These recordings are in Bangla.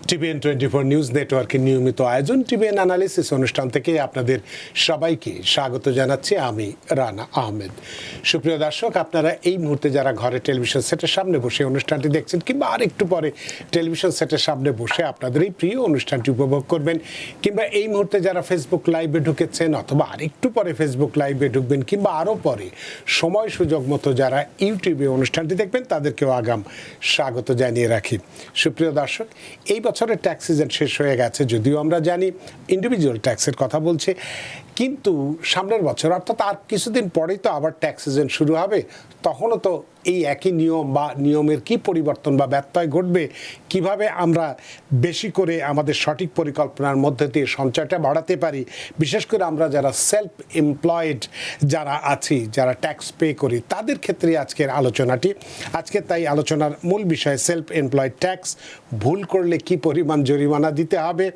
টিবিএন 24 নিউজ নেটওয়ার্কের নিয়মিত আয়োজন টিবিএন অ্যানালিসিস অনুষ্ঠান থেকে আপনাদের সবাইকে স্বাগত জানাচ্ছি আমি রানা আহমেদ। সুপ্রিয় দর্শক, আপনারা এই মুহূর্তে যারা ঘরে টেলিভিশন সেটের সামনে বসে অনুষ্ঠানটি দেখছেন কিংবা আরেকটু পরে টেলিভিশন সেটের সামনে বসে আপনাদের এই প্রিয় অনুষ্ঠানটি উপভোগ করবেন, কিংবা এই মুহূর্তে যারা ফেসবুক লাইভে ঢুকেছেন অথবা আরেকটু পরে ফেসবুক লাইভে ঢুকবেন, কিংবা আরও পরে সময় সুযোগ মতো যারা ইউটিউবে অনুষ্ঠানটি দেখবেন তাদেরকেও আগাম স্বাগত জানিয়ে রাখি। সুপ্রিয় দর্শক, এই বছরের ট্যাক্স সিজন শেষ হয়ে গেছে, যদিও আমরা জানি ইন্ডিভিজুয়াল ট্যাক্সের কথা বলছে, কিন্তু সামনের বছর অর্থাৎ আর কিছুদিন পরেই তো আবার ট্যাক্স সিজন শুরু হবে। তখনও তো এই একই নিয়ম বা নিয়মের কি পরিবর্তন বা ব্যত্যয় ঘটবে, কিভাবে আমরা বেশি করে আমাদের সঠিক পরিকল্পনার মধ্যে দিয়ে সঞ্চয়টা বাড়াতে পারি, বিশেষ করে আমরা যারা সেলফ এমপ্লয়েড যারা আছি, যারা ট্যাক্স পে করি, তাদের ক্ষেত্রে আজকের আলোচনাটি। আজকে তাই আলোচনার মূল বিষয় সেলফ এমপ্লয়েড ট্যাক্স, ভুল করলে কি পরিমাণ জরিমানা দিতে হবে,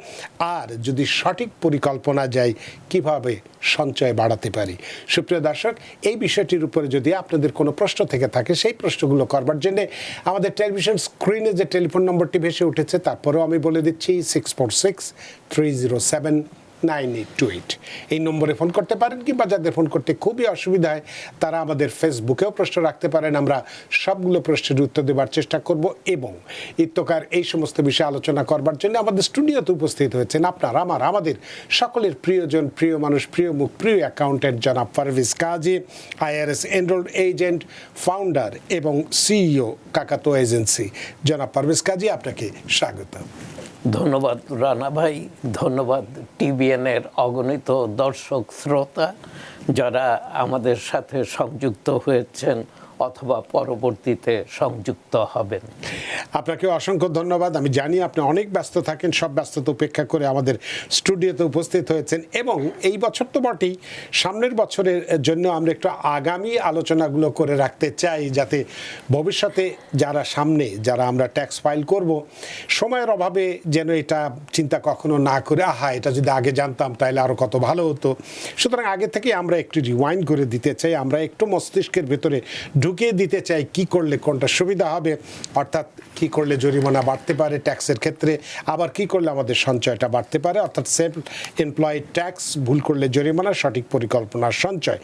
আর যদি সঠিক পরিকল্পনা যায় কিভাবে সঞ্চয় বাড়াতে পারি। সুপ্রিয় দর্শক, এই বিষয়টির উপরে যদি আপনাদের কোনো প্রশ্ন থেকে থাকে, সেই প্রশ্নগুলো করবার জন্য আমাদের টেলিভিশন স্ক্রিনে যে টেলিফোন নম্বরটি ভেসে উঠেছে, তারপরেও আমি বলে দিচ্ছি 646-307-9828 এই নম্বরে ফোন করতে পারেন, কিংবা যাদের ফোন করতে খুবই অসুবিধা হয় তারা আমাদের ফেসবুকেও প্রশ্ন রাখতে পারেন। আমরা সবগুলো প্রশ্নের উত্তর দেওয়ার চেষ্টা করব। এবং ইত্যকার এই সমস্ত বিষয়ে আলোচনা করবার জন্য আমাদের স্টুডিওতে উপস্থিত হয়েছেন আমাদের সকলের প্রিয়জন, প্রিয় মানুষ, প্রিয় মুখ, প্রিয় অ্যাকাউন্টেন্ট জনাব পারভেজ কাজী, IRS এনরোলড এজেন্ট, ফাউন্ডার এবং সিইও কাকাতো এজেন্সি। জনাব পারভেজ কাজী, আপনাকে স্বাগত। ধন্যবাদ রানা ভাই, ধন্যবাদ টিবিএনের অগণিত দর্শক শ্রোতা যারা আমাদের সাথে সংযুক্ত হয়েছেন অথবা পরবর্তীতে সংযুক্ত হবেন। আপনাকে অসংখ্য ধন্যবাদ। আমি জানি আপনি অনেক ব্যস্ত থাকেন, সব ব্যস্ততা উপেক্ষা করে আমাদের স্টুডিওতে উপস্থিত হয়েছেন। এবং এই বছর তো বটেই, সামনের বছরের জন্য আমরা একটু আগামী আলোচনাগুলো করে রাখতে চাই, যাতে ভবিষ্যতে যারা আমরা ট্যাক্স ফাইল করব, সময়ের অভাবে যেন এটা চিন্তা কখনো না করে এটা যদি আগে জানতাম তাহলে আরও কত ভালো হতো। সুতরাং আগে থেকে আমরা একটু রিওয়াইন্ড করে দিতে চাই, আমরা একটু মস্তিষ্কের ভেতরে ঢুকিয়ে দিতে চাই কি করলে কোনটা সুবিধা হবে, অর্থাৎ কি করলে জরিমানা বাড়তে পারে ট্যাক্সের ক্ষেত্রে, আবার কি করলে আমাদের সঞ্চয়টা বাড়তে পারে, অর্থাৎ সেলফ এমপ্লয়েড ট্যাক্স, ভুল করলে জরিমানা, সঠিক পরিকল্পনার সঞ্চয়।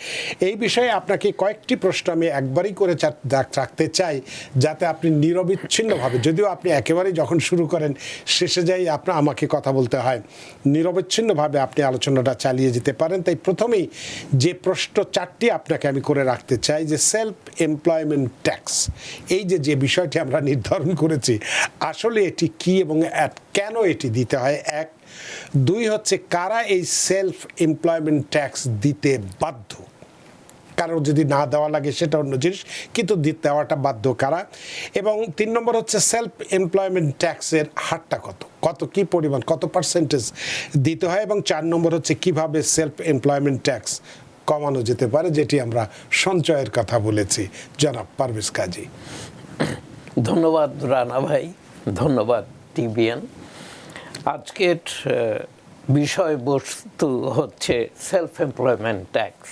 এই বিষয়ে আপনাকে কয়েকটি প্রশ্ন আমি একবারই করে রাখতে চাই, যাতে আপনি নিরবিচ্ছিন্নভাবে, যদিও আপনি একেবারেই যখন শুরু করেন শেষে যাই আমাকে কথা বলতে হয়, নিরবিচ্ছিন্নভাবে আপনি আলোচনাটা চালিয়ে যেতে পারেন। তাই প্রথমেই যে প্রশ্ন চারটি আপনাকে আমি করে রাখতে চাই, যে সেলফ এমপ্লয়মেন্ট ট্যাক্স, এই যে বিষয়টি আমরা নির্ধারণ করেছি, আসলে এটি কি এবং কেন এটি দিতে হয়, এক। দুই হচ্ছে কারা এই সেলফ এমপ্লয়মেন্ট ট্যাক্স দিতে বাধ্য, কারো যদি না দেওয়া লাগে সেটা অন্য জিনিস, কিন্তু দেওয়াটা বাধ্য কারা। এবং 3 নম্বর হচ্ছে সেলফ এমপ্লয়মেন্ট ট্যাক্সের হারটা কত কি পরিমাণ, কত পার্সেন্টেজ দিতে হয়। এবং 4 নম্বর হচ্ছে কিভাবে সেলফ এমপ্লয়মেন্ট ট্যাক্স কমানো যেতে পারে, যেটি আমরা সঞ্চয়ের কথা বলেছি। জনাব পারভেজ কাজী। ধন্যবাদ রানা ভাই, ধন্যবাদ টিবিএন। আজকের বিষয়বস্তু হচ্ছে self employment tax.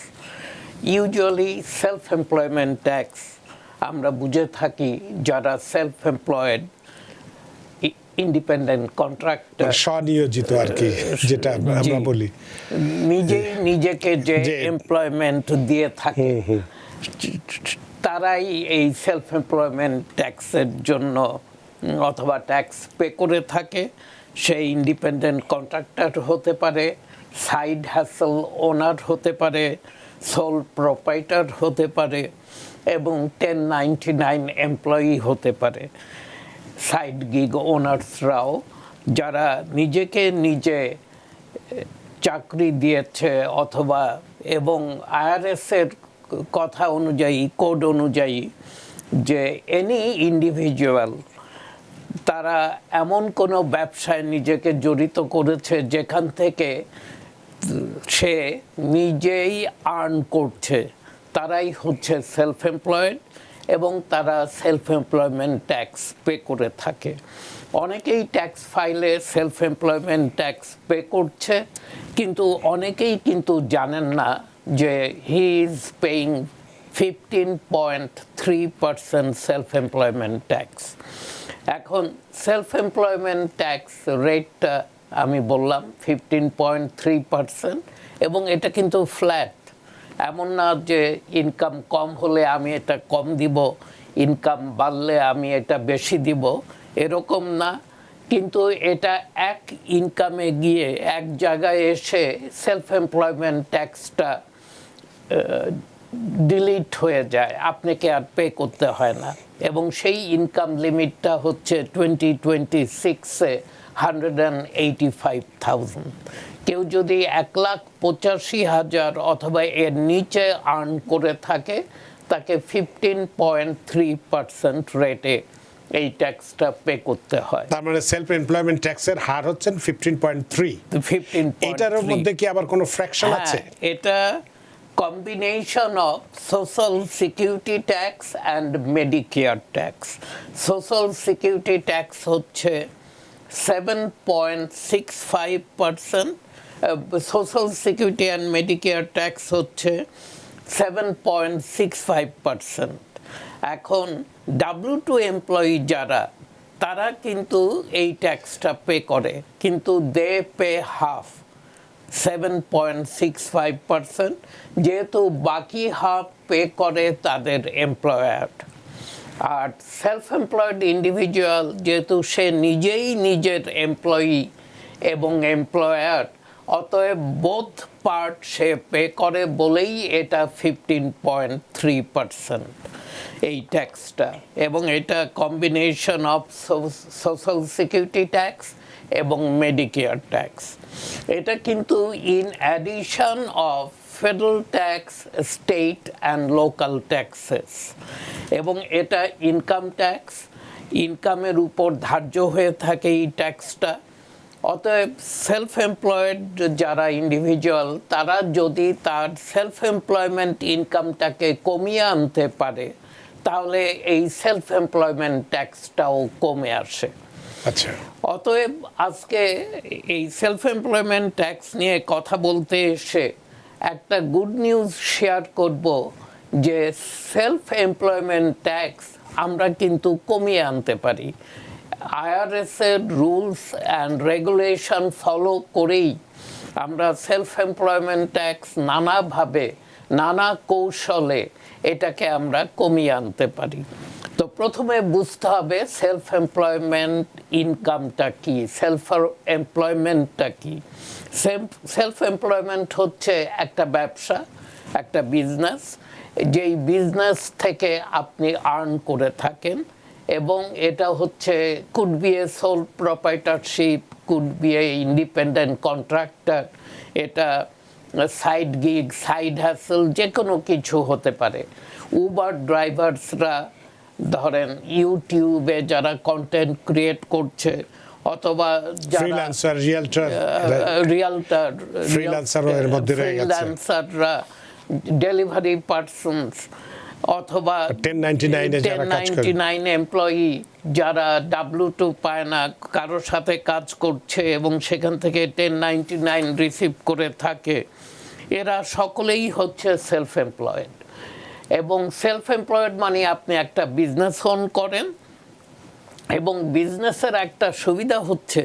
Usually self employment tax আমরা বুঝে থাকি যারা সেলফ এমপ্লয়েড, ইন্ডিপেন্ডেন্ট কন্ট্রাক্টর, স্বনিয়োজিত আর কি, যেটা আমরা বলি, নিজেকে যে এমপ্লয়মেন্ট দিয়ে থাকে, তারাই এই সেলফ এমপ্লয়মেন্ট ট্যাক্সের জন্য অথবা ট্যাক্স পে করে থাকে। সেই ইন্ডিপেন্ডেন্ট কন্ট্রাক্টর হতে পারে, সাইড হ্যাসেল ওনার হতে পারে, সোল প্রোপাইটার হতে পারে, এবং 1099 এমপ্লয়ি হতে পারে। সাইড গিগ ওনার্সরাও যারা নিজেকে নিজে চাকরি দিয়েছে অথবা, এবং IRS-এর কথা অনুযায়ী, কোড অনুযায়ী, যে এনি ইন্ডিভিজুয়াল তারা এমন কোনো ব্যবসায় নিজেকে জড়িত করেছে যেখান থেকে সে নিজেই আর্ন করছে, তারাই হচ্ছে সেলফ এমপ্লয়েড, এবং তারা সেলফ এমপ্লয়মেন্ট ট্যাক্স পে করে থাকে। অনেকেই ট্যাক্স ফাইলে সেলফ এমপ্লয়মেন্ট ট্যাক্স পে করছে, কিন্তু অনেকেই কিন্তু জানেন না যে he is paying 15.3% self employment tax. এখন সেলফ এমপ্লয়মেন্ট ট্যাক্স রেটটা আমি বললাম 15.3%, এবং এটা কিন্তু ফ্ল্যাট। এমন না যে ইনকাম কম হলে আমি এটা কম দিব, ইনকাম বাড়লে আমি এটা বেশি দিব, এরকম না। কিন্তু এটা এক ইনকামে গিয়ে এক জায়গায় এসে সেলফ এমপ্লয়মেন্ট ট্যাক্সটা ডিলিট হয়ে যায়, আপনাকে আর পে করতে হয় না। এবং সেই ইনকাম লিমিটটা হচ্ছে 2026-এ 185,000। কেউ যদি 1,85,000 অথবা এর নিচে আর্ন করে থাকে, তাকে 15.3% রেটে এই ট্যাক্সটা পে করতে হয়। তার মানে সেলফ এমপ্লয়মেন্ট ট্যাক্সের হার হচ্ছেন 15.3। 15.3 এটার মধ্যে কি আবার কোনো ফ্র্যাকশন আছে? এটা combination of social security tax and Medicare tax. Social security tax হচ্ছে 7.65%, social security and Medicare tax হচ্ছে 7.65%। এখন W2 এমপ্লয়ি যারা, তারা কিন্তু এই ট্যাক্সটা পে করে, কিন্তু দে পে হাফ, 7.65%, যেহেতু বাকি হাফ পে করে তাদের এমপ্লয়ার। আর সেলফ এমপ্লয়েড ইন্ডিভিজুয়াল যেহেতু সে নিজেই নিজের এমপ্লয়ি এবং এমপ্লয়ার, অতএব বোথ পার্ট সে পে করে বলেই এটা 15.3% এই ট্যাক্সটা। এবং এটা combination of social security tax এবং মেডিকেয়ার ট্যাক্স। এটা কিন্তু in addition of federal tax, state and local taxes. এবং এটা ইনকাম ট্যাক্স, ইনকামের উপর ধার্য হয়ে থাকে এই ট্যাক্সটা। অতএব সেলফ এমপ্লয়েড যারা ইন্ডিভিজুয়াল, তারা যদি তার সেলফ এমপ্লয়মেন্ট ইনকামটাকে কমিয়ে আনতে পারে, তাহলে এই সেলফ এমপ্লয়মেন্ট ট্যাক্সটাও কমে আসে। আচ্ছা, অতএব আজকে এই সেলফ এমপ্লয়মেন্ট ট্যাক্স নিয়ে কথা বলতে এসে একটা গুড নিউজ শেয়ার করব, যে সেলফ এমপ্লয়মেন্ট ট্যাক্স আমরা কিন্তু কমিয়ে আনতে পারি। IRS এর রুলস অ্যান্ড রেগুলেশন ফলো করেই আমরা সেলফ এমপ্লয়মেন্ট ট্যাক্স নানাভাবে, নানা কৌশলে এটাকে আমরা কমিয়ে আনতে পারি। তো প্রথমে বুঝতে হবে সেলফ এমপ্লয়মেন্ট ইনকামটা কি, সেলফ এমপ্লয়মেন্টটা কি। সেলফ এমপ্লয়মেন্ট হচ্ছে একটা ব্যবসা, একটা বিজনেস, যেই বিজনেস থেকে আপনি আর্ন করে থাকেন। এবং এটা হচ্ছে could be a sole proprietorship, could be a independent contractor, এটা সাইড গিগ, সাইড হ্যাসেল, যে কোনো কিছু হতে পারে। উবার ড্রাইভার্সরা ধরেন ইউটিউবে যারা কন্টেন্ট ক্রিয়েট করছে, অথবা ফ্রিল্যান্সার, ফ্রিল্যান্সাররা, ডেলিভারি পার্সনস, অথবা 1099 এমপ্লয়ি যারা W2 পায় না, কারোর সাথে কাজ করছে এবং সেখান থেকে 1099 রিসিভ করে থাকে, এরা সকলেই হচ্ছে সেলফ এমপ্লয়েড। এবং সেলফ এমপ্লয়েড মানে আপনি একটা বিজনেস ওন করেন, এবং বিজনেসের একটা সুবিধা হচ্ছে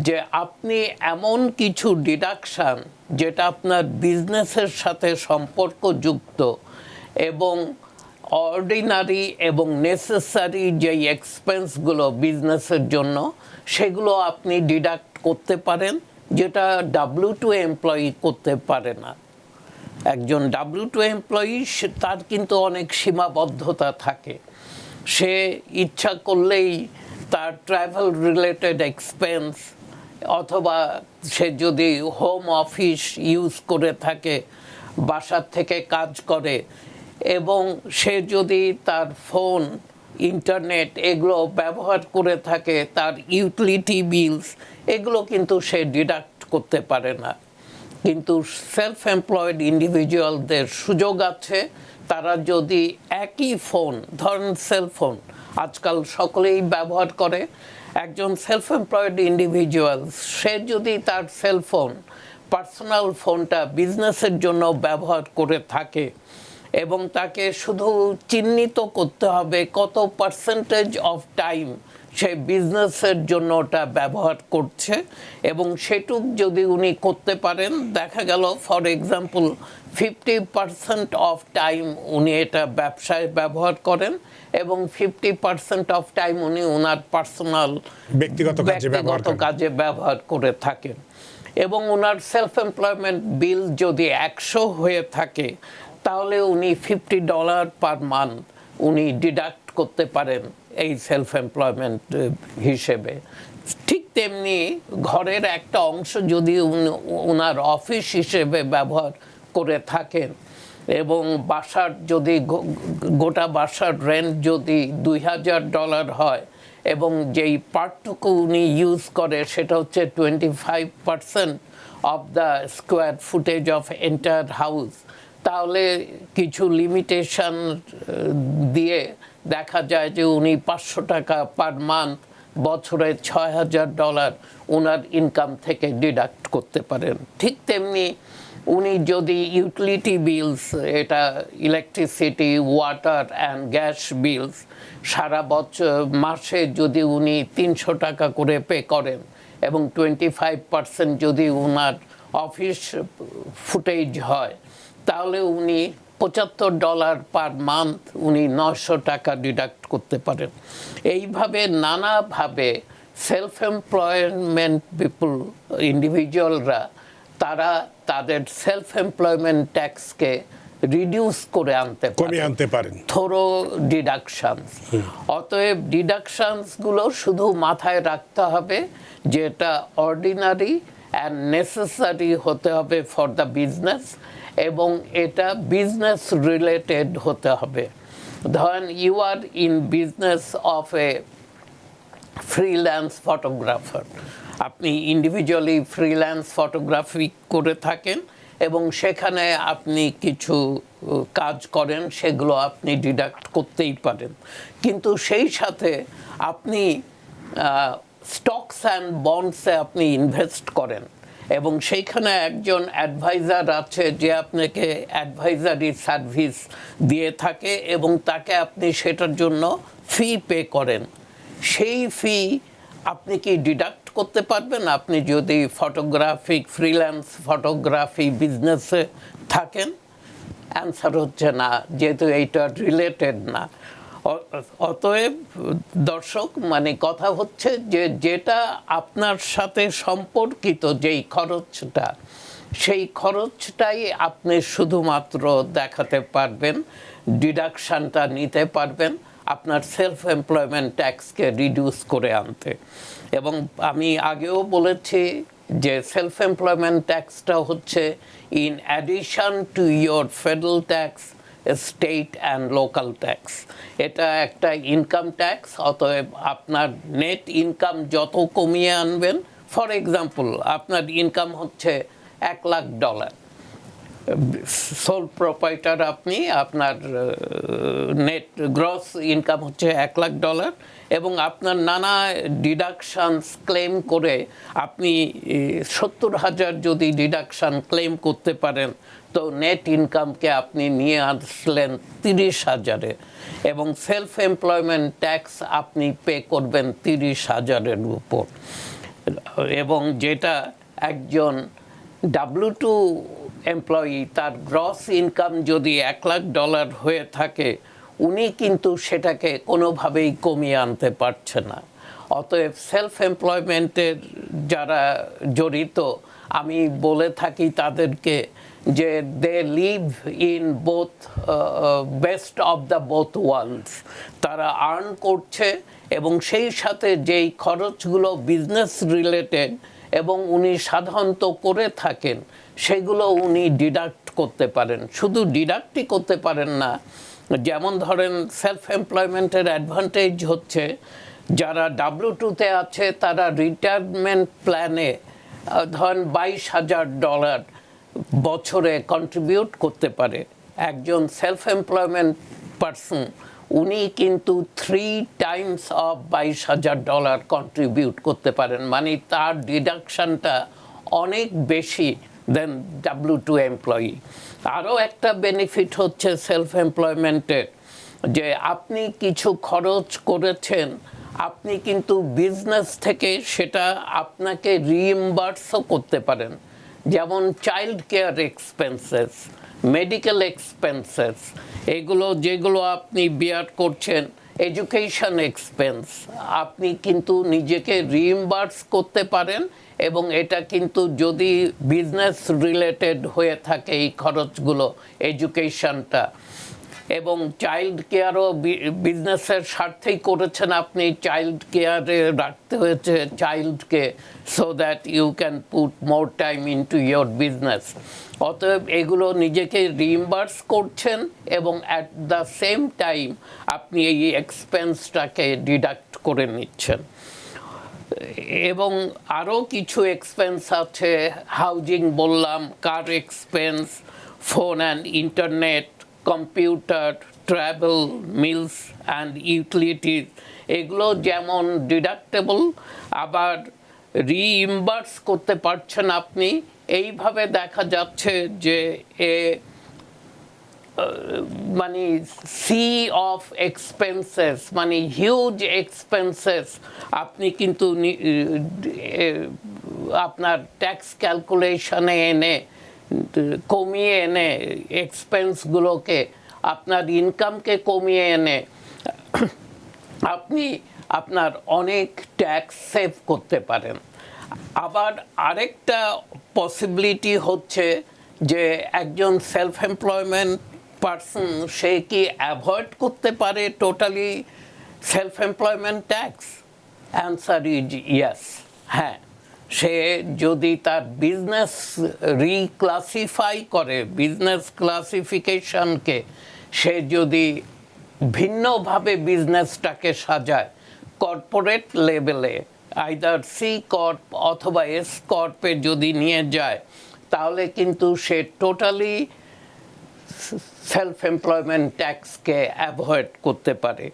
যে আপনি এমন কিছু ডিডাকশান যেটা আপনার বিজনেসের সাথে সম্পর্কযুক্ত এবং অর্ডিনারি এবং নেসেসারি যেই এক্সপেন্সগুলো বিজনেসের জন্য, সেগুলো আপনি ডিডাক্ট করতে পারেন, যেটা W2 এমপ্লয়ি করতে পারে না। একজন W2 এমপ্লয়ি তার কিন্তু অনেক সীমাবদ্ধতা থাকে। সে ইচ্ছা করলেই তার ট্রাভেল রিলেটেড এক্সপেন্স, অথবা সে যদি হোম অফিস ইউজ করে থাকে, বাসার থেকে কাজ করে, এবং সে যদি তার ফোন, ইন্টারনেট এগুলো ব্যবহার করে থাকে, তার ইউটিলিটি বিলস, এগুলো কিন্তু সে ডিডাক্ট করতে পারে না। কিন্তু সেলফ এমপ্লয়েড ইন্ডিভিজুয়ালদের সুযোগ আছে। তারা যদি একই ফোন, ধরেন সেলফোন আজকাল সকলেই ব্যবহার করে, একজন সেলফ এমপ্লয়েড ইন্ডিভিজুয়াল সে যদি তার সেলফোন, পার্সোনাল ফোনটা বিজনেসের জন্য ব্যবহার করে থাকে, এবং তাকে শুধু চিহ্নিত করতে হবে কত পার্সেন্টেজ অফ টাইম সে বিজনেসের জন্য ওটা ব্যবহার করছে, এবং সেটুক যদি উনি করতে পারেন, দেখা গেল ফর এক্সাম্পল 50% অফ টাইম উনি এটা ব্যবসায় ব্যবহার করেন এবং 50% অফ টাইম উনি ওনার পার্সোনাল ব্যক্তিগত কাজে ব্যবহার করে থাকেন। এবং ওনার সেলফ এমপ্লয়মেন্ট বিল যদি 100 হয়ে থাকে, তাহলে উনি $50 পার মান্থ উনি ডিডাক্ট করতে পারেন এই সেলফ এমপ্লয়মেন্ট হিসেবে। ঠিক তেমনি ঘরের একটা অংশ যদি ওনার অফিস হিসেবে ব্যবহার করে থাকেন এবং বাসার যদি গোটা বাসার রেন্ট যদি $2000 হয় এবং যেই পার্টটুকু উনি ইউজ করে সেটা হচ্ছে 25% of the square footage of entire house, তাহলে কিছু লিমিটেশন দিয়ে দেখা যায় যে উনি $500 পার মান্থ বছরে $6000 ওনার ইনকাম থেকে ডিডাক্ট করতে পারেন। ঠিক তেমনি উনি যদি ইউটিলিটি বিলস, এটা ইলেকট্রিসিটি, ওয়াটার অ্যান্ড গ্যাস বিলস সারা মাসে যদি উনি $300 করে পে করেন এবং 25% যদি ওনার অফিস ফুটেজ হয়, তাহলে উনি $75 পার মান্থ উনি $900 ডিডাক্ট করতে পারেন। এইভাবে নানাভাবে সেলফ এমপ্লয়মেন্ট পিপল, ইন্ডিভিজুয়ালরা, তারা তাদের সেলফ এমপ্লয়মেন্ট ট্যাক্সকে রিডিউস করে আনতে পারেন থ্রো ডিডাকশনস। অতএব ডিডাকশনসগুলো শুধু মাথায় রাখতে হবে যে এটা অর্ডিনারি অ্যান্ড নেসেসারি হতে হবে ফর দ্য বিজনেস, এবং এটা বিজনেস রিলেটেড হতে হবে। ধরেন you are in business of a freelance photographer, আপনি ইন্ডিভিজুয়ালি ফ্রিল্যান্স ফটোগ্রাফি করে থাকেন এবং সেখানে আপনি কিছু কাজ করেন, সেগুলো আপনি ডিডাক্ট করতেই পারেন। কিন্তু সেই সাথে আপনি স্টকস অ্যান্ড বন্ডসে আপনি ইনভেস্ট করেন এবং সেইখানে একজন অ্যাডভাইজার আছে যে আপনাকে অ্যাডভাইজারি সার্ভিস দিয়ে থাকে এবং তাকে আপনি সেটার জন্য ফি পে করেন। সেই ফি আপনি কি ডিডাক্ট করতে পারবেন আপনি যদি ফ্রিল্যান্স ফটোগ্রাফি বিজনেসে থাকেন? অ্যান্সার হচ্ছে না, যেহেতু এইটা রিলেটেড না। অতএব দর্শক, মানে কথা হচ্ছে যে যেটা আপনার সাথে সম্পর্কিত যেই খরচটা, সেই খরচটাই আপনি শুধুমাত্র দেখাতে পারবেন, ডিডাকশানটা নিতে পারবেন আপনার সেলফ এমপ্লয়মেন্ট ট্যাক্সকে রিডিউস করে আনতে। এবং আমি আগেও বলেছি যে সেলফ এমপ্লয়মেন্ট ট্যাক্সটা হচ্ছে in addition to your federal tax, state and local tax. এটা একটা ইনকাম ট্যাক্স। অতএব আপনার নেট ইনকাম যত কমিয়ে আনবেন, ফর এক্সাম্পল আপনার ইনকাম হচ্ছে $1,00,000, সোল প্রোপাইটার আপনি, আপনার নেট গ্রস ইনকাম হচ্ছে $1,00,000 এবং আপনার নানা ডিডাকশানস ক্লেম করে আপনি 70,000 যদি ডিডাকশান ক্লেম করতে পারেন, তো নেট ইনকামকে আপনি নিয়ে আসলেন 30,000-এ এবং সেলফ এমপ্লয়মেন্ট ট্যাক্স আপনি পে করবেন 30,000-এর উপর। এবং যেটা একজন W2 এমপ্লয়ি, তার গ্রস ইনকাম যদি $1,00,000 হয়ে থাকে, উনি কিন্তু সেটাকে কোনোভাবেই কমিয়ে আনতে পারছে না। অতএব সেলফ এমপ্লয়মেন্টের যারা জড়িত, আমি বলে থাকি তাদেরকে যে they live in both best of the both worlds. তারা আর্ন করছে এবং সেই সাথে যেই খরচগুলো বিজনেস রিলেটেড এবং উনি সাধারণত করে থাকেন, সেগুলো উনি ডিডাক্ট করতে পারেন। শুধু ডিডাক্টই করতে পারেন না, যেমন ধরেন সেলফ এমপ্লয়মেন্টের অ্যাডভান্টেজ হচ্ছে যারা W2-তে আছে তারা রিটায়ারমেন্ট প্ল্যানে ধরেন $22,000 বছরে কন্ট্রিবিউট করতে পারে। একজন সেলফ এমপ্লয়মেন্ট পারসন, উনি কিন্তু 3 টাইমস অফ $22,000 কন্ট্রিবিউট করতে পারেন, মানে তার ডিডাকশানটা অনেক বেশি দেন W2 এমপ্লয়ি। আরও একটা বেনিফিট হচ্ছে সেলফ এমপ্লয়মেন্টের, যে আপনি কিছু খরচ করেছেন, আপনি কিন্তু বিজনেস থেকে সেটা আপনাকে রিইম্বার্সও করতে পারেন। যেমন child care expenses, medical expenses, এগুলো যেগুলো আপনি বিয়ার করছেন, এডুকেশন এক্সপেন্স, আপনি কিন্তু নিজেকে রিইম্বার্স করতে পারেন। এবং এটা কিন্তু যদি বিজনেস রিলেটেড হয়ে থাকে এই খরচগুলো, এডুকেশনটা, এবং চাইল্ড কেয়ারও বিজনেসের স্বার্থেই করেছেন আপনি, চাইল্ড কেয়ারে রাখতে হয়েছে চাইল্ডকে, so that you can put more time into your business. অতএব এগুলো নিজেকে রিইম্বার্স করছেন এবং অ্যাট দ্য সেম টাইম আপনি এই এক্সপেন্সটাকে ডিডাক্ট করে নিচ্ছেন। এবং আরও কিছু এক্সপেন্স আছে, হাউজিং বললাম, car expense, phone and internet, computer, travel, meals and utilities, এগুলো যেমন ডিডাক্টেবল আবার রিইম্বার্স করতে পারছেন আপনি। এইভাবে দেখা যাচ্ছে যে মানে সি অফ এক্সপেন্সেস, মানে হিউজ এক্সপেন্সেস আপনি কিন্তু আপনার ট্যাক্স ক্যালকুলেশনে এনে কমিয়ে এনে, এক্সপেন্সগুলোকে আপনার ইনকামকে কমিয়ে এনে আপনি আপনার অনেক ট্যাক্স সেভ করতে পারেন। আবার আরেকটা পসিবিলিটি হচ্ছে যে একজন সেলফ এমপ্লয়মেন্ট পারসন সে কি অ্যাভয়েড করতে পারে totally self employment tax? Answer is yes, হ্যাঁ। সে যদি তার বিজনেস রিক্লাসিফাই করে, বিজনেস ক্লাসিফিকেশনকে সে যদি ভিন্নভাবে বিজনেসটাকে সাজায়, কর্পোরেট লেভেলে আইদার সি কর্প অথবা এস কর্পে যদি নিয়ে যায়, তাহলে কিন্তু সে টোটালি সেলফ এমপ্লয়মেন্ট ট্যাক্সকে অ্যাভয়েড করতে পারে।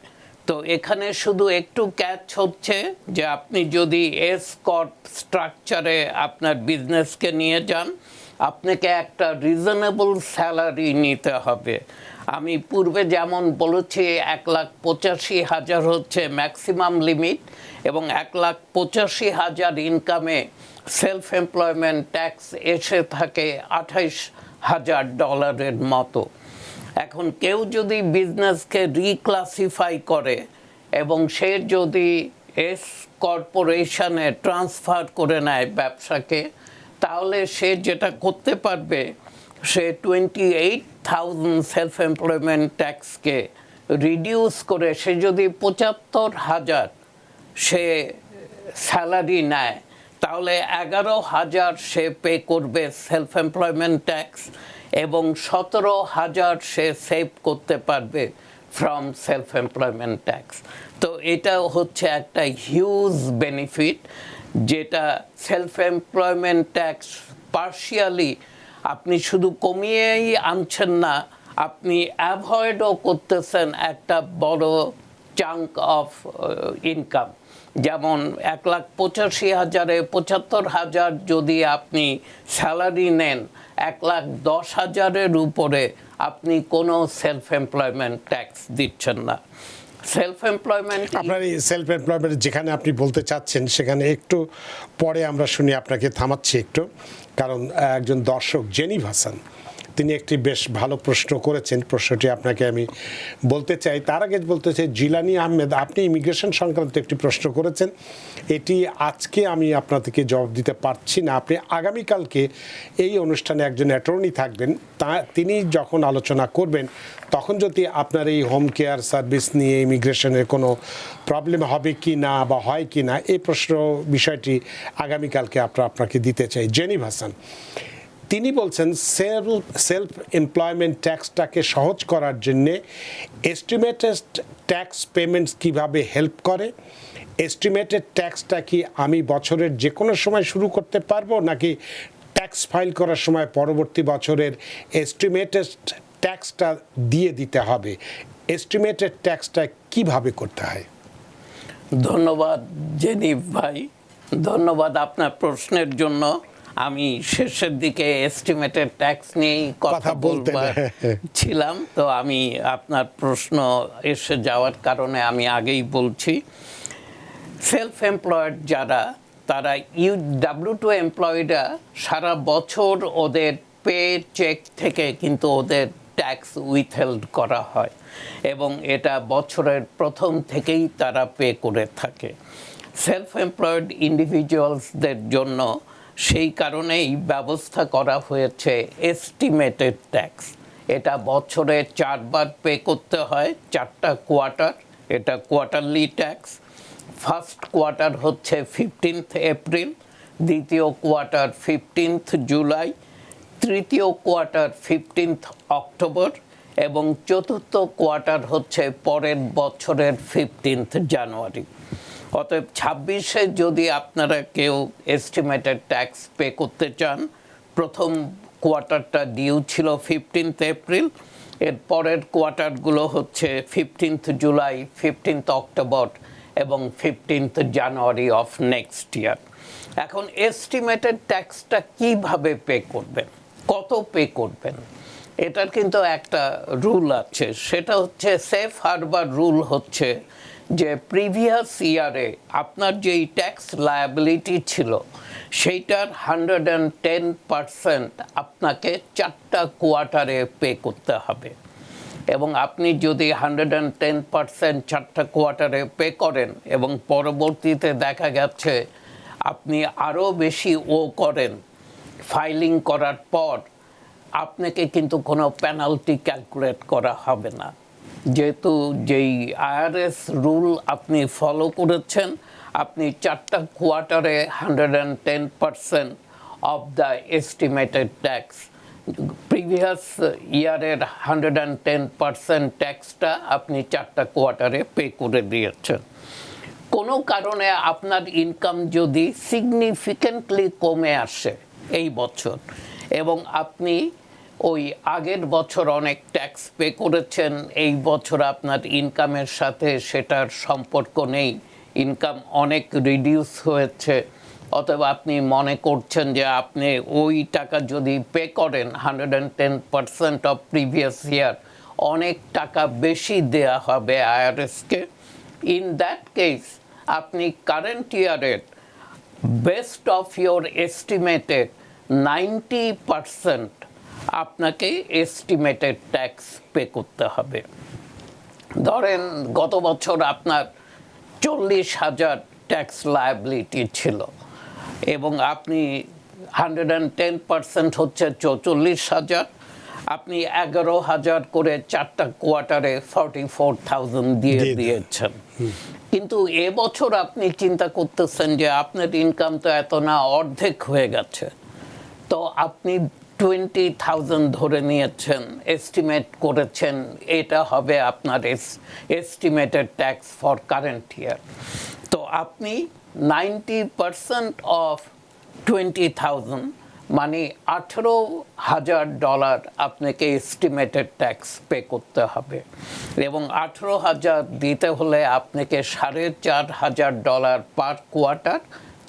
তো এখানে শুধু একটু ক্যাচ হচ্ছে যে আপনি যদি এস কর্প স্ট্রাকচারে আপনার বিজনেসকে নিয়ে যান, আপনাকে একটা রিজনেবল স্যালারি নিতে হবে। আমি পূর্বে যেমন বলেছি 1,85,000 হচ্ছে ম্যাক্সিমাম লিমিট, এবং 1,85,000 ইনকামে সেলফ এমপ্লয়মেন্ট ট্যাক্স এসে থাকে $28,000 মতো। এখন কেউ যদি বিজনেসকে রিক্লাসিফাই করে এবং সে যদি এস কর্পোরেশনে ট্রান্সফার করে নেয় ব্যবসাকে, তাহলে সে যেটা করতে পারবে, সে 28,000 সেলফ এমপ্লয়মেন্ট ট্যাক্সকে রিডিউস করে, সে যদি 75,000 সে স্যালারি নেয়, তাহলে 11,000 সে পে করবে সেলফ এমপ্লয়মেন্ট ট্যাক্স এবং 17,000 সে সেভ করতে পারবে ফ্রম সেলফ এমপ্লয়মেন্ট ট্যাক্স। তো এটা হচ্ছে একটা হিউজ বেনিফিট, যেটা সেলফ এমপ্লয়মেন্ট ট্যাক্স পার্শিয়ালি আপনি শুধু কমিয়েই আনছেন না, আপনি অ্যাভয়েডও করতেছেন একটা বড় চাঙ্ক অফ ইনকাম। যেমন 1,85,000-এ 75,000 যদি আপনি স্যালারি নেন, 1,10,000-এর উপরে আপনি কোনো সেলফ এমপ্লয়মেন্ট ট্যাক্স দিচ্ছেন না। সেলফ এমপ্লয়মেন্ট, আপনার এই সেলফ এমপ্লয়মেন্ট যেখানে আপনি বলতে চাচ্ছেন, সেখানে একটু পরে আমরা শুনি, আপনাকে থামাচ্ছি একটু, কারণ একজন দর্শক জেনিভ হাসান তিনি একটি বেশ ভালো প্রশ্ন করেছেন। প্রশ্নটি আপনাকে আমি বলতে চাই। তার আগে বলতে চাই, জিলানি আহমেদ, আপনি ইমিগ্রেশন সংক্রান্ত একটি প্রশ্ন করেছেন। এটি আজকে আমি আপনাদেরকে জবাব দিতে পারছি না। আপনি আগামীকালকে এই অনুষ্ঠানে একজন অ্যাটর্নি থাকবেন, তিনি যখন আলোচনা করবেন, তখন যদি আপনার এই হোম কেয়ার সার্ভিস নিয়ে ইমিগ্রেশনের কোনো প্রবলেম হবে কি না বা হয় কি না, এই প্রশ্ন বিষয়টি আগামীকালকে আপনাকে দিতে চাই। জেনিভ হাসান তিনি বলছেন সেলফ এমপ্লয়মেন্ট ট্যাক্সটাকে সহজ করার জন্যে এস্টিমেটেড ট্যাক্স পেমেন্টস কিভাবে হেল্প করে। এস্টিমেটেড ট্যাক্সটা কি আমি বছরের যে কোনো সময় শুরু করতে পারবো, নাকি ট্যাক্স ফাইল করার সময় পরবর্তী বছরের এস্টিমেটেড ট্যাক্সটা দিয়ে দিতে হবে? এস্টিমেটেড ট্যাক্সটা কিভাবে করতে হয়? ধন্যবাদ জেনিভ ভাই, ধন্যবাদ আপনার প্রশ্নের জন্য। আমি শেষের দিকে এস্টিমেটেড ট্যাক্স নিয়েই কথা বলবার ছিলাম, তো আমি আপনার প্রশ্ন এসে যাওয়ার কারণে আমি আগেই বলছি। সেলফ এমপ্লয়েড যারা, তারা W2 এমপ্লয়িরা সারা বছর ওদের পে চেক থেকে কিন্তু ওদের ট্যাক্স উইথহেল্ড করা হয় এবং এটা বছরের প্রথম থেকেই তারা পে করে থাকে। সেলফ এমপ্লয়েড ইন্ডিভিজুয়ালসদের জন্য সেই কারণেই ব্যবস্থা করা হয়েছে এস্টিমেটেড ট্যাক্স। এটা বছরে 4 বার পে করতে হয়, 4টা কোয়ার্টার, এটা কোয়ার্টারলি ট্যাক্স। ফার্স্ট কোয়ার্টার হচ্ছে 15th এপ্রিল, দ্বিতীয় কোয়ার্টার 15th জুলাই, তৃতীয় কোয়ার্টার 15th অক্টোবর এবং চতুর্থ কোয়ার্টার হচ্ছে পরের বছরের 15th জানুয়ারি। অতএব 26-এ যদি আপনারা কেউ এস্টিমেটেড ট্যাক্স পে করতে চান, প্রথম কোয়ার্টারটা ডিউ ছিল 15th এপ্রিল, এর পরের কোয়ার্টারগুলো হচ্ছে 15th জুলাই, 15th অক্টোবর এবং 15th January of next year. এখন এস্টিমেটেড ট্যাক্সটা কিভাবে পে করবেন, কত পে করবেন, এটার কিন্তু একটা রুল আছে। সেটা হচ্ছে সেফ হারবার রুল হচ্ছে যে প্রিভিয়াস ইয়ারে আপনার যেই ট্যাক্স লায়াবিলিটি ছিল সেইটার 110% আপনাকে 4টা কোয়ার্টারে পে করতে হবে এবং আপনি যদি 110% 4টা কোয়ার্টারে পে করেন এবং পরবর্তীতে দেখা গেছে আপনি আরও বেশি করেন, ফাইলিং করার পর আপনাকে কিন্তু কোনো পেনাল্টি ক্যালকুলেট করা হবে না, যেহেতু যেই IRS রুল আপনি ফলো করেছেন, আপনি 4টা কোয়ার্টারে 110% of the estimated tax, previous ইয়ারের 110% ট্যাক্সটা আপনি 4টা কোয়ার্টারে পে করে দিয়েছেন। কোনো কারণে আপনার ইনকাম যদি সিগনিফিকেন্টলি কমে আসে এই বছর এবং আপনি ওই আগের বছর অনেক ট্যাক্স পে করেছেন, এই বছর আপনার ইনকামের সাথে সেটার সম্পর্ক নেই, ইনকাম অনেক রিডিউস হয়েছে, অথবা আপনি মনে করছেন যে আপনি ওই টাকা যদি পে করেন 110% অফ প্রিভিয়াস ইয়ার, অনেক টাকা বেশি দেয়া হবে IRS-কে, ইন দ্যাট কেস আপনি কারেন্ট ইয়ারের বেস্ট অফ ইয়োর এস্টিমেটেড 90% আপনাকে এস্টিমেটেড ট্যাক্স পে করতে হবে। ধরেন গত বছর আপনার 40,000 ট্যাক্স লায়াবিলিটি ছিল এবং আপনি 110% হচ্ছে 44,000, আপনি 11,000 করে 4টা কোয়ার্টারে 44,000 দিয়ে দিয়েছেন। কিন্তু এবছর আপনি চিন্তা করতেছেন যে আপনার ইনকাম তো এত না, অর্ধেক হয়ে গেছে, তো আপনি 20,000 ধরে নিয়েছেন, এস্টিমেট করেছেন এটা হবে আপনার estimated tax for current year. তো আপনি 90% অফ 20,000 মানে $18,000 আপনাকে এস্টিমেটেড ট্যাক্স পে করতে হবে এবং 18,000 দিতে হলে আপনাকে $4,500 পার কোয়ার্টার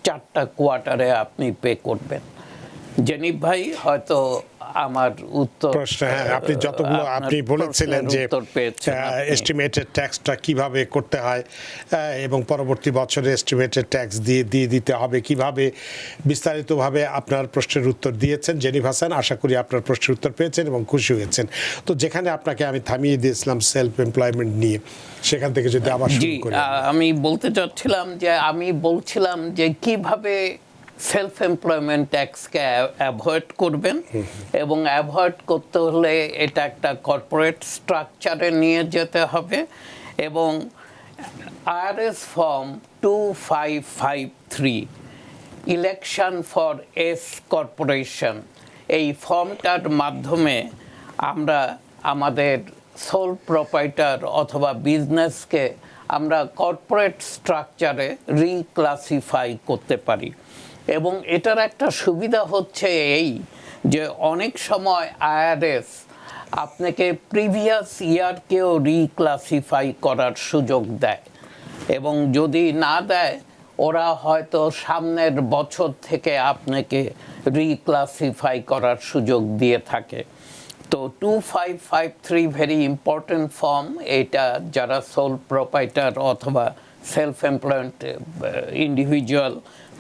4টা কোয়ার্টারে আপনি পে করবেন। জেনিফ ভাই, হয়তো আমার উত্তর প্রশ্ন, হ্যাঁ, আপনি যতগুলো আপনি বলেছিলেন যে এস্টিমেটেড ট্যাক্সটা কিভাবে করতে হয় এবং পরবর্তী বছরে এস্টিমেটেড ট্যাক্স দিয়ে দিতে হবে কিভাবে, বিস্তারিতভাবে আপনার প্রশ্নের উত্তর দিয়েছেন জেনিফ হাসান। আশা করি আপনার প্রশ্নের উত্তর পেয়েছেন এবং খুশি হয়েছেন। তো যেখানে আপনাকে আমি থামিয়ে দিয়েছিলাম সেলফ এমপ্লয়মেন্ট নিয়ে, সেখান থেকে যদি আবার শুরু করি। আমি বলতে চাচ্ছিলাম যে কিভাবে সেলফ এমপ্লয়মেন্ট ট্যাক্সকে অ্যাভয়েড করবেন এবং অ্যাভয়েড করতে হলে এটা একটা কর্পোরেট স্ট্রাকচারে নিয়ে যেতে হবে এবং IRS form 2553 election for S corporation, এই ফর্মটার মাধ্যমে আমরা আমাদের সোল প্রোপ্রাইটার অথবা বিজনেসকে আমরা কর্পোরেট স্ট্রাকচারে রিক্লাসিফাই করতে পারি এবং এটার একটা সুবিধা হচ্ছে এই যে অনেক সময় IRS আপনাকে প্রিভিয়াস ইয়ারকেও রিক্লাসিফাই করার সুযোগ দেয় এবং যদি না দেয় ওরা হয়তো সামনের বছর থেকে আপনাকে রিক্লাসিফাই করার সুযোগ দিয়ে থাকে। তো 2553 ভেরি ইম্পর্টেন্ট ফর্ম, এটা যারা সোল প্রোপ্রাইটার অথবা সেলফ এমপ্লয়েড ইন্ডিভিজুয়াল,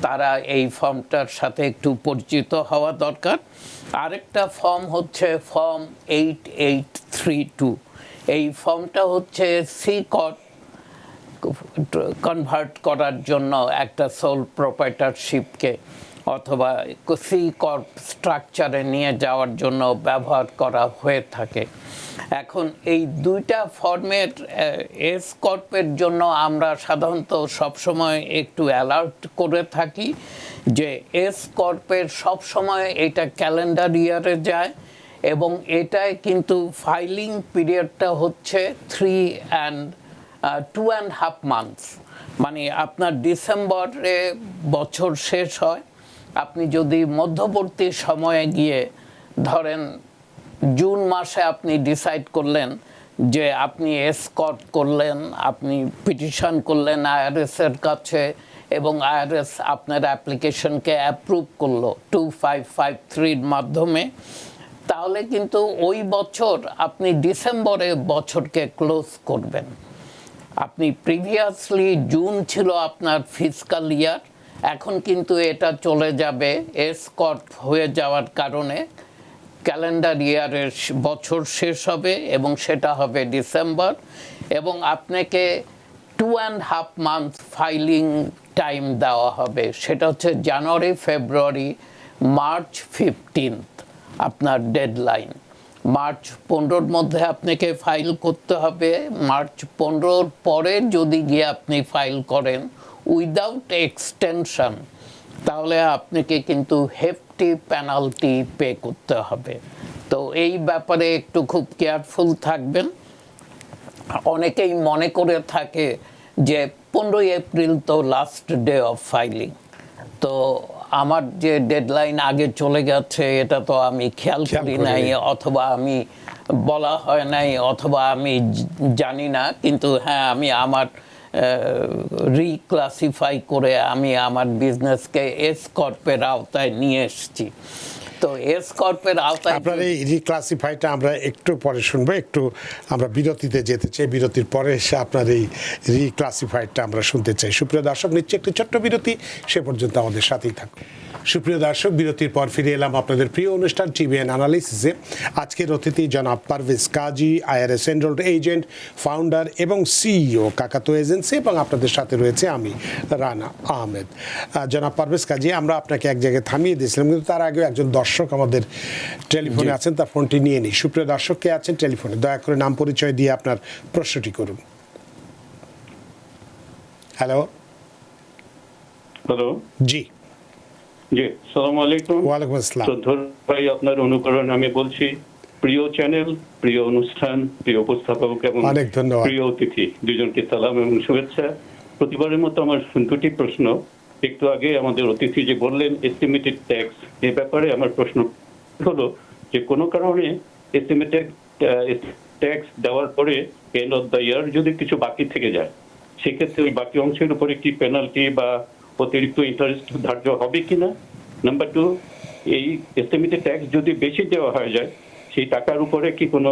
তারা এই ফর্মটার সাথে একটু পরিচিত হওয়া দরকার। আরেকটা ফর্ম হচ্ছে ফর্ম 8832। এই ফর্মটা হচ্ছে সি কর্প কনভার্ট করার জন্য একটা সোল প্রোপ্রাইটারশিপকে অথবা সি কর্প স্ট্রাকচারে নিয়ে যাওয়ার জন্য ব্যবহার করা হয়ে থাকে। এখন এই দুইটা ফর্মের এস কর্পের জন্য আমরা সাধারণত সবসময় একটু অ্যালার্ট করে থাকি যে এস কর্পের সবসময় এটা ক্যালেন্ডার ইয়ারে যায় এবং এটায় কিন্তু ফাইলিং পিরিয়ডটা হচ্ছে 2.5 months। মানে আপনার ডিসেম্বরে বছর শেষ হয়, আপনি যদি মধ্যবর্তী সময়ে গিয়ে ধরেন জুন মাসে আপনি ডিসাইড করলেন যে আপনি এস কর্প করলেন, আপনি পিটিশন করলেন আইআরএস এর কাছে এবং আইআরএস আপনার অ্যাপ্লিকেশনকে অ্যাপ্রুভ করলো 2553 মাধ্যমে, তাহলে কিন্তু ওই বছর আপনি ডিসেম্বরে বছরকে ক্লোজ করবেন। আপনি প্রিভিয়াসলি জুন ছিল আপনার ফিসকাল ইয়ার, এখন কিন্তু এটা চলে যাবে এস কর্প হয়ে যাওয়ার কারণে ক্যালেন্ডার ইয়ারের বছর শেষ হবে এবং সেটা হবে ডিসেম্বর, এবং আপনাকে 2.5 months ফাইলিং টাইম দেওয়া হবে। সেটা হচ্ছে জানুয়ারি, ফেব্রুয়ারি, মার্চ 15 আপনার ডেডলাইন। মার্চ 15-র মধ্যে আপনাকে ফাইল করতে হবে। মার্চ 15-র পরে যদি গিয়ে আপনি ফাইল করেন উইদাউট এক্সটেনশন, তাহলে আপনাকে কিন্তু হেফটি পেনাল্টি পে করতে হবে। তো এই ব্যাপারে একটু খুব কেয়ারফুল থাকবেন। অনেকেই মনে করে থাকে যে 15 এপ্রিল তো লাস্ট ডে অফ ফাইলিং, তো আমার যে ডেডলাইন আগে চলে গেছে এটা তো আমি খেয়াল করি নাই, অথবা আমি বলা হয় নাই, অথবা আমি জানি না। কিন্তু হ্যাঁ, আমি আমার রিক্লাসিফাই করে আমি আমার বিজনেসকে এস কর্পের আওতায় নিয়ে এসেছি। তো এস কর্পের আওতায় আপনার এই রিক্লাসিফাইটা আমরা একটু পরে শুনবো, একটু আমরা বিরতিতে যেতে চাই, বিরতির পরে এসে আপনার এই রিক্লাসিফাইডটা আমরা শুনতে চাই। সুপ্রিয় দর্শক, নিচ্ছে একটি ছোট্ট বিরতি, সে পর্যন্ত আমাদের সাথেই থাকুন। সুপ্রিয় দর্শক, বিরতির পর ফিরে এলাম আপনাদের প্রিয় অনুষ্ঠান টিভিএন অ্যানালিসিসে। আজকের অতিথি জনাব পারভেজ কাজী, আইআরএস এনরোলড এজেন্ট, ফাউন্ডার এবং সিইও কাকাতো এজেন্সি, এবং আপনাদের সাথে রয়েছে আমি রানা আহমেদ। জনাব পারভেজ কাজী, আমরা আপনাকে এক জায়গায় থামিয়ে দিয়েছিলাম, কিন্তু তার আগেও একজন দর্শক আমাদের টেলিফোনে আছেন, তার ফোনটি নিয়ে নিই। সুপ্রিয় দর্শক, কে আছেন টেলিফোনে? দয়া করে নাম পরিচয় দিয়ে আপনার প্রশ্নটি করুন। হ্যালো। হ্যালো। জি জি, আসসালামু আলাইকুম। ওয়ালাইকুম আসসালাম। শ্রদ্ধেয় ভাই, আপনার অনুকরণ আমি বলছি। প্রিয় চ্যানেল, প্রিয় অনুষ্ঠান, প্রিয় উপস্থাপক এবং অনেক ধন্যবাদ। প্রিয় অতিথি দুজনকে সালাম এবং শুভেচ্ছা। প্রতিবারের মতো আমার দুটি প্রশ্ন। একটু আগে আমাদের অতিথি যে বললেন এস্টিমেটেড ট্যাক্স, এই ব্যাপারে আমার প্রশ্ন হলো যে কোনো কারণে এস্টিমেটেড ট্যাক্স দেওয়ার পরে এন্ড অফ দ্য ইয়ার যদি কিছু বাকি থেকে যায়, সেক্ষেত্রে ওই বাকি অংশের উপরে কি পেনাল্টি বা অতিরিক্ত ইন্টারেস্ট ধার্য হবে কিনা? নাম্বার 2, এই এস্টিমেটেড ট্যাক্স যদি বেশি দেওয়া হয়ে যায়, সেই টাকার উপরে কি কোনো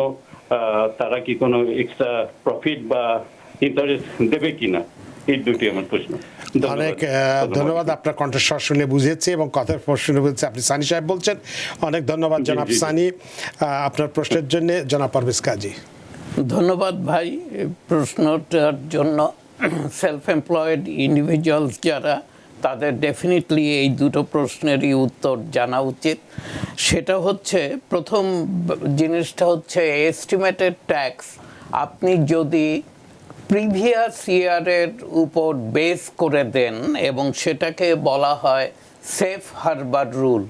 তারা কি কোনো এক্সট্রা প্রফিট বা ইন্টারেস্ট দেবে কিনা? এই দুটি আমার প্রশ্ন। অনেক ধন্যবাদ। আপনার কণ্ঠস্বর শুনে বুঝেছি এবং কথার শুনে বুঝেছি আপনি সানি সাহেব বলছেন। অনেক ধন্যবাদ জনাব সানি আপনার প্রশ্নের জন্য। জনাব পারভেজ কাজী। ধন্যবাদ ভাই প্রশ্নটার জন্য। সেলফ এমপ্লয়েড ইন্ডিভিজুয়ালস যারা, তাদের ডেফিনেটলি এই দুটো প্রশ্নেরই উত্তর জানা উচিত। সেটা হচ্ছে, প্রথম জিনিসটা হচ্ছে এস্টিমেটেড ট্যাক্স আপনি যদি প্রিভিয়াস ইয়ারের উপর বেস করে দেন এবং সেটাকে বলা হয় সেফ হারবার রুল,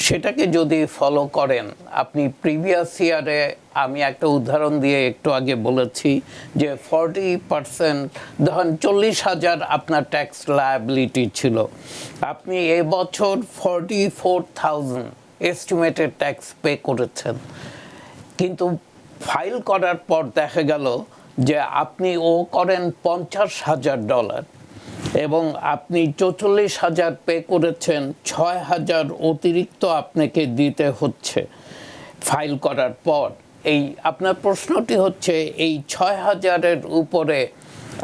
সেটাকে যদি ফলো করেন আপনি প্রিভিয়াস ইয়ারে, আমি একটা উদাহরণ দিয়ে একটু আগে বলেছি যে 40%, ধরুন 40,000 আপনার ট্যাক্স লায়াবিলিটি ছিল, আপনি এবছর 44,000 এস্টিমেটেড ট্যাক্স পে করেছেন, কিন্তু ফাইল করার পর দেখা গেল যে আপনি করেন $50,000 এবং আপনি 44,000 পে করেছেন, 6,000 অতিরিক্ত আপনাকে দিতে হচ্ছে ফাইল করার পর। এই আপনার প্রশ্নটি হচ্ছে এই 6,000-এর উপরে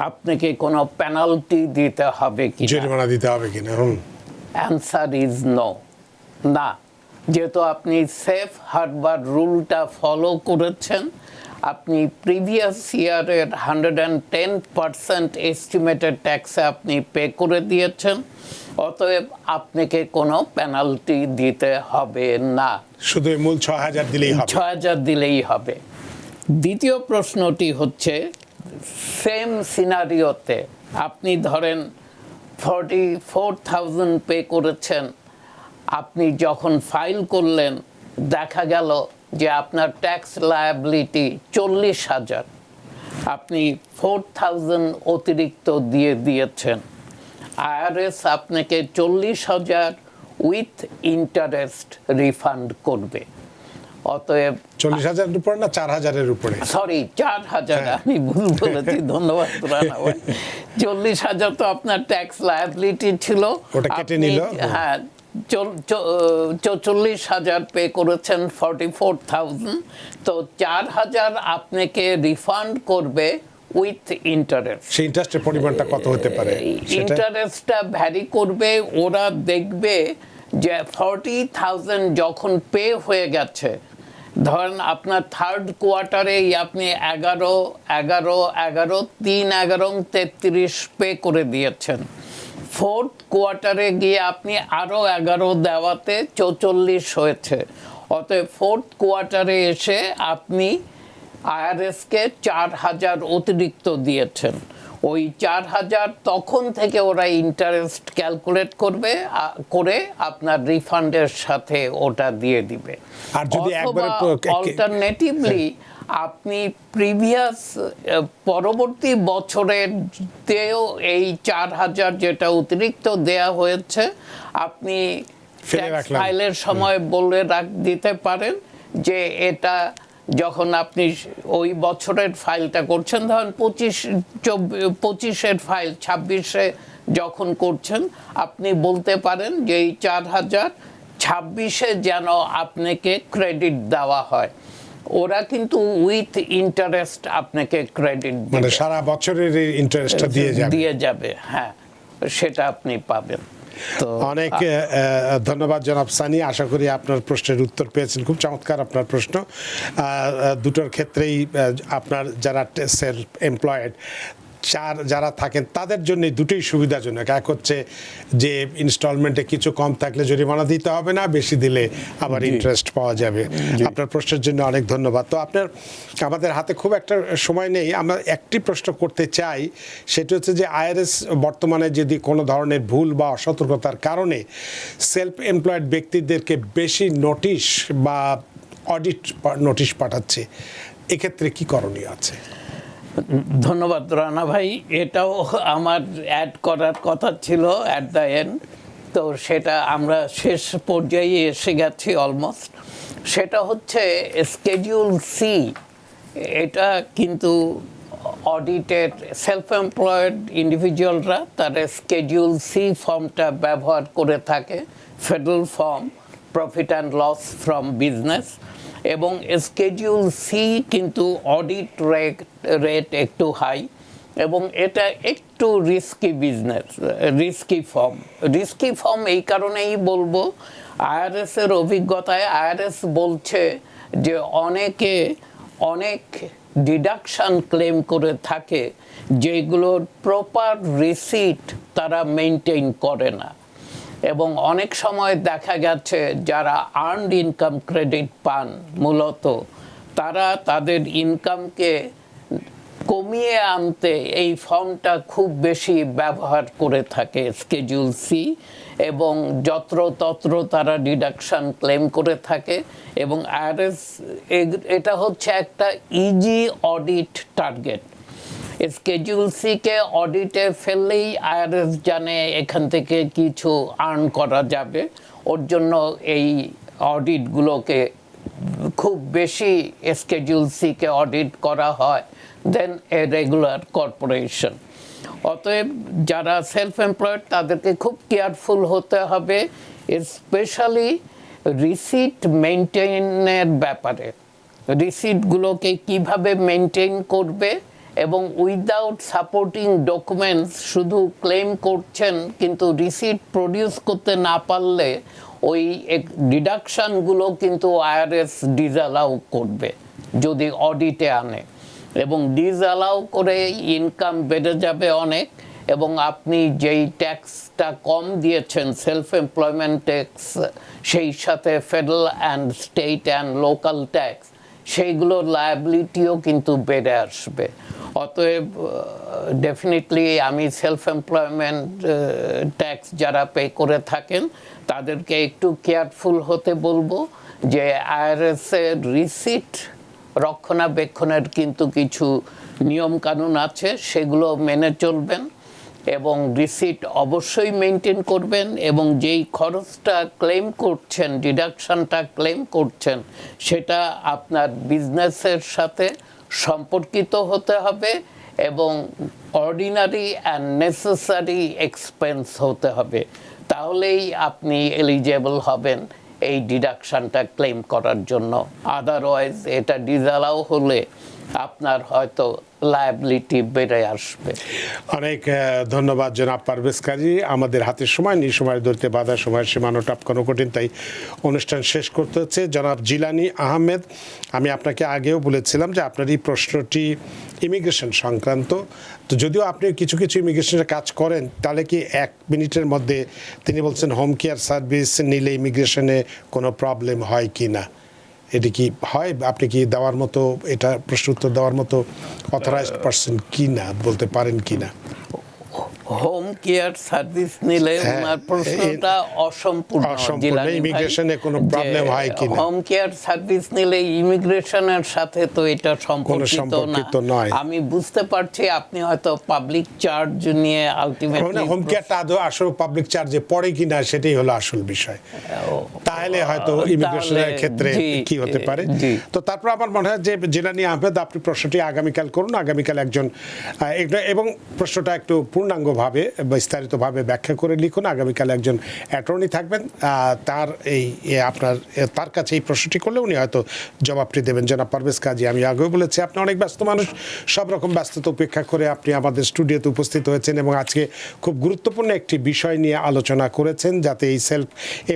আপনাকে কোনো পেনাল্টি দিতে হবে কি জরিমানা দিতে হবে কিনা? অ্যান্সার ইজ নো, না। যেহেতু আপনি সেফ হারবার রুলটা ফলো করেছেন, আপনি প্রিভিয়াস ইয়ারের 110% এস্টিমেটেড ট্যাক্সে আপনি পে করে দিয়েছেন, অতএব আপনাকে কোনো পেনাল্টি দিতে হবে না, শুধু এই মূল ৬,০০০ দিলেই হবে। ৬,০০০ দিলেই হবে। দ্বিতীয় প্রশ্নটি হচ্ছে, সেম সিনারিওতে আপনি ধরেন 44,000 পে করেছেন, আপনি যখন ফাইল করলেন দেখা গেল যে আপনার ট্যাক্স লায়াবিলিটি 40,000, আপনি 4,000 অতিরিক্ত দিয়ে দিয়েছেন। আইআরএস আপনাকে 40,000 উইথ ইন্টারেস্ট রিফান্ড করবে। অতএব 40,000-এর উপরে না 4,000-এর উপরে? সরি, 4,000, আমি ভুল বলেছি, ধন্যবাদ রানা ভাই। 40,000 তো আপনার ট্যাক্স লায়াবিলিটি ছিল, ওটা কেটে নিল। হ্যাঁ, 44,000 পে করেছেন, 44,000, তো 4,000 আপনাকে রিফান্ড করবে উইথ ইন্টারেস্ট। সেই ইন্টারেস্টের পরিমাণটা কত হতে পারে? ইন্টারেস্টটা ভ্যারি করবে, ওরা দেখবে যে 40,000 যখন পে হয়ে গেছে, ধরেন আপনার থার্ড কোয়ার্টারেই আপনি 11 পে করে দিয়েছেন, ফোর্থ কোয়ার্টারে গিয়ে আপনি আরও 11 দেওয়াতে 44 হয়েছে। অতএব ফোর্থ কোয়ার্টারে এসে আপনি আইআরএসকে 4,000 অতিরিক্ত দিয়েছেন। ওই 4,000 তখন থেকে ওরা ইন্টারেস্ট ক্যালকুলেট করবে, করে আপনার রিফান্ডের সাথে ওটা দিয়ে দিবে। আর যদি একবারে অল্টারনেটিভলি আপনি প্রিভিয়াস পরবর্তী বছরের তেও এই 4,000 যেটা অতিরিক্ত দেয়া হয়েছে, আপনি ফাইলের সময় বলে দিতে পারেন যে এটা যখন আপনি ওই বছরের ফাইলটা করছেন, ধরেন 25-এর ফাইল 26-এ যখন করছেন, আপনি বলতে পারেন যে এই 4,000 26-এ যেন আপনাকে ক্রেডিট দেওয়া হয়। ওরা কিন্তু উইথ ইন্টারেস্ট আপনাকে ক্রেডিট মানে সারা বছরের ইন্টারেস্টটা দিয়ে যাবে। হ্যাঁ, সেটা আপনি পাবেন। অনেক ধন্যবাদ জনাব সানি, আশা করি আপনার প্রশ্নের উত্তর পেয়েছেন। খুব চমৎকার আপনার প্রশ্ন। দুটোর ক্ষেত্রেই আপনার যারা সেলফ এমপ্লয়েড যারা থাকেন তাদের জন্য দুটোই সুবিধাজনক। এক হচ্ছে যে ইনস্টলমেন্টে কিছু কম থাকলে জরিমানা দিতে হবে না, বেশি দিলে আবার ইন্টারেস্ট পাওয়া যাবে। আপনার প্রশ্নের জন্য অনেক ধন্যবাদ। তো আমাদের হাতে খুব একটা সময় নেই, আমরা একটি প্রশ্ন করতে চাই, সেটা হচ্ছে যে আইআরএস বর্তমানে যদি কোনো ধরনের ভুল বা অসতর্কতার কারণে সেলফ এমপ্লয়েড ব্যক্তিদেরকে বেশি নোটিশ বা অডিট নোটিশ পাঠাচ্ছে, এক্ষেত্রে কি করণীয় আছে? ধন্যবাদ রানা ভাই, এটাও আমার অ্যাড করার কথা ছিল অ্যাট দ্য এন্ড, তো সেটা আমরা শেষ পর্যায়ে এসে গেছি অলমোস্ট। সেটা হচ্ছে স্কেডিউল সি। এটা কিন্তু অডিটেড সেলফ এমপ্লয়েড ইন্ডিভিজুয়ালরা তারা স্কেডিউল সি ফর্মটা ব্যবহার করে থাকে, federal form, profit and loss from business. এবং স্কেডিউল সি কিন্তু অডিট রেট একটু হাই, এবং এটা একটু রিস্কি বিজনেস, রিস্কি ফর্ম এই কারণেই বলবো, আইআরএসের অভিজ্ঞতায় আইআরএস বলছে যে অনেক ডিডাকশন ক্লেম করে থাকে যেগুলোর প্রপার রিসিট তারা মেনটেন করে না। এবং অনেক সময় দেখা গেছে যারা আর্নড ইনকাম ক্রেডিট পান, মূলত তারা তাদের ইনকামকে কমিয়ে আনতে এই ফর্মটা খুব বেশি ব্যবহার করে থাকে, স্কেডিউল সি, এবং যত্রতত্র তারা ডিডাকশন ক্লেম করে থাকে। এবং আইআরএস এটা হচ্ছে একটা ইজি অডিট টার্গেট। স্কেডিউল সিকে অডিটে ফেললেই আইআরএস জানে এখান থেকে কিছু আর্ন করা যাবে, ওর জন্য এই অডিটগুলোকে খুব বেশি স্কেডিউল সিকে অডিট করা হয় দেন এ রেগুলার কর্পোরেশন। অতএব যারা সেলফ এমপ্লয়েড তাদেরকে খুব কেয়ারফুল হতে হবে, স্পেশালি রিসিট মেনটেনের ব্যাপারে। রিসিটগুলোকে কিভাবে মেনটেন করবে এবং উইদাউট সাপোর্টিং ডকুমেন্টস শুধু ক্লেম করছেন কিন্তু রিসিট প্রডিউস করতে না পারলে ওই ডিডাকশানগুলো কিন্তু আইআরএস ডিসঅ্যালাউ করবে যদি অডিটে আনে, এবং ডিসঅ্যালাউ করে ইনকাম বেড়ে যাবে অনেক, এবং আপনি যেই ট্যাক্সটা কম দিয়েছেন সেলফ এমপ্লয়মেন্ট ট্যাক্স, সেই সাথে federal and state and local tax, সেইগুলোর লায়াবিলিটিও কিন্তু বেড়ে আসবে। অতএব ডেফিনেটলি আমি সেলফ এমপ্লয়মেন্ট ট্যাক্স যারা পে করে থাকেন তাদেরকে একটু কেয়ারফুল হতে বলবো যে আইআরএসের রিসিট রক্ষণাবেক্ষণের কিন্তু কিছু নিয়মকানুন আছে, সেগুলো মেনে চলবেন এবং রিসিট অবশ্যই মেনটেন করবেন, এবং যেই খরচটা ক্লেম করছেন, ডিডাকশনটা ক্লেম করছেন, সেটা আপনার বিজনেসের সাথে সম্পর্কিত হতে হবে এবং অর্ডিনারি অ্যান্ড নেসেসারি এক্সপেন্স হতে হবে, তাহলেই আপনি এলিজেবল হবেন এই ডিডাকশনটা ক্লেম করার জন্য। আদারওয়াইজ এটা ডিসঅ্যালাউ হলে আপনার হয়তো লায়াবিলিটি বেড়ে আসবে। অনেক ধন্যবাদ জনাব পারভেজ কাজী। আমাদের হাতের সময় নেই, সময়ের ধরতে বাধা, সময়ের সীমানো টপকানো কঠিন, তাই অনুষ্ঠান শেষ করতে হচ্ছে। জনাব জিলানী আহমেদ, আমি আপনাকে আগেও বলেছিলাম যে আপনার এই প্রশ্নটি ইমিগ্রেশন সংক্রান্ত, তো যদিও আপনি কিছু কিছু ইমিগ্রেশনের কাজ করেন, তাহলে কি 1 মিনিটের মধ্যে তিনি বলছেন হোম কেয়ার সার্ভিস নিলে ইমিগ্রেশনে কোনো প্রবলেম হয় কি না, এটি কি হয়, আপনি কি দেওয়ার মতো, এটা প্রশ্ন উত্তর দেওয়ার মতো অথরাইজড পারসন কি না, বলতে পারেন কি না? হোম কেয়ার সার্ভিস নিলে ওনার প্রশ্নটা অসম্পূর্ণ। ইমিগ্রেশনে কোনো প্রবলেম হয় কি না? হোম কেয়ার সার্ভিস নিলে ইমিগ্রেশনের সাথে তো এটা সম্পর্কিত নয়। আমি বুঝতে পারছি আপনি হয়তো পাবলিক চার্জ নিয়ে আলটিমেটলি, হোম কেয়ারটা আদৌ আসল পাবলিক চার্জে পড়ে কিনা সেটাই হলো আসল বিষয়। তাহলে হয়তো ইমিগ্রেশনের ক্ষেত্রে কি হতে পারে। তো তারপর আমার মনে হয় যে জিলানী আহমেদ, আপনি প্রশ্নটি আগামীকাল করুন, আগামীকাল একজন এবং প্রশ্নটা একটু পূর্ণাঙ্গভাবে বিস্তারিতভাবে ব্যাখ্যা করে লিখুন। আগামীকাল একজন অ্যাটর্নি থাকবেন, তার কাছে এই প্রশ্নটি করলে উনি হয়তো জবাবটি দেবেন। জনাব পারভেজ কাজী, আমি আগেও বলেছি আপনি অনেক ব্যস্ত মানুষ, সব রকম ব্যস্ততা উপেক্ষা করে আপনি আমাদের স্টুডিওতে উপস্থিত হয়েছেন এবং আজকে খুব গুরুত্বপূর্ণ একটি বিষয় নিয়ে আলোচনা করেছেন, যাতে এই সেলফ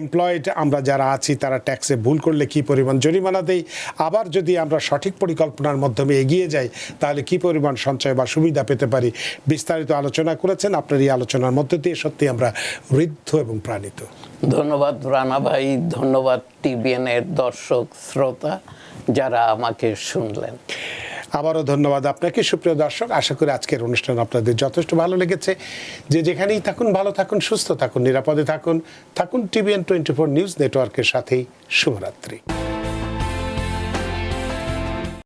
এমপ্লয়েড আমরা যারা আছি তারা ট্যাক্সে ভুল করলে কী পরিমাণ জরিমানা দেই, আবার যদি আমরা সঠিক পরিকল্পনার মাধ্যমে এগিয়ে যাই তাহলে কী পরিমাণ সঞ্চয় বা সুবিধা পেতে পারি, বিস্তারিত আলোচনা করেছেন। আপনার এই আলোচনার মধ্য দিয়ে সত্যি আমরা ঋদ্ধ এবং প্রাণিত। ধন্যবাদ রানা ভাই, ধন্যবাদ টিবিএন এর দর্শক শ্রোতা যারা আমাকে শুনলেন। আবারও ধন্যবাদ আপনাকে সুপ্রিয় দর্শক। আশা করি আজকের অনুষ্ঠান আপনাদের যথেষ্ট ভালো লেগেছে। যে যেখানেই থাকুন ভালো থাকুন, সুস্থ থাকুন, নিরাপদে থাকুন, থাকুন টিবিএন 24 নিউজ নেটওয়ার্কের সাথেই। শুভরাত্রি।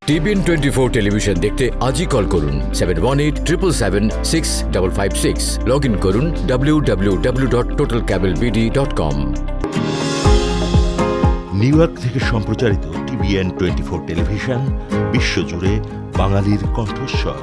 টিবিএন 24 টেলিভিশন দেখতে আজই কল করুন 7187776556। লগ ইন করুন www.totalcablebd.com। নিউ ইয়র্ক থেকে সম্প্রচারিত টিবিএন 24 টেলিভিশন বিশ্বজুড়ে বাঙালির কণ্ঠস্বর।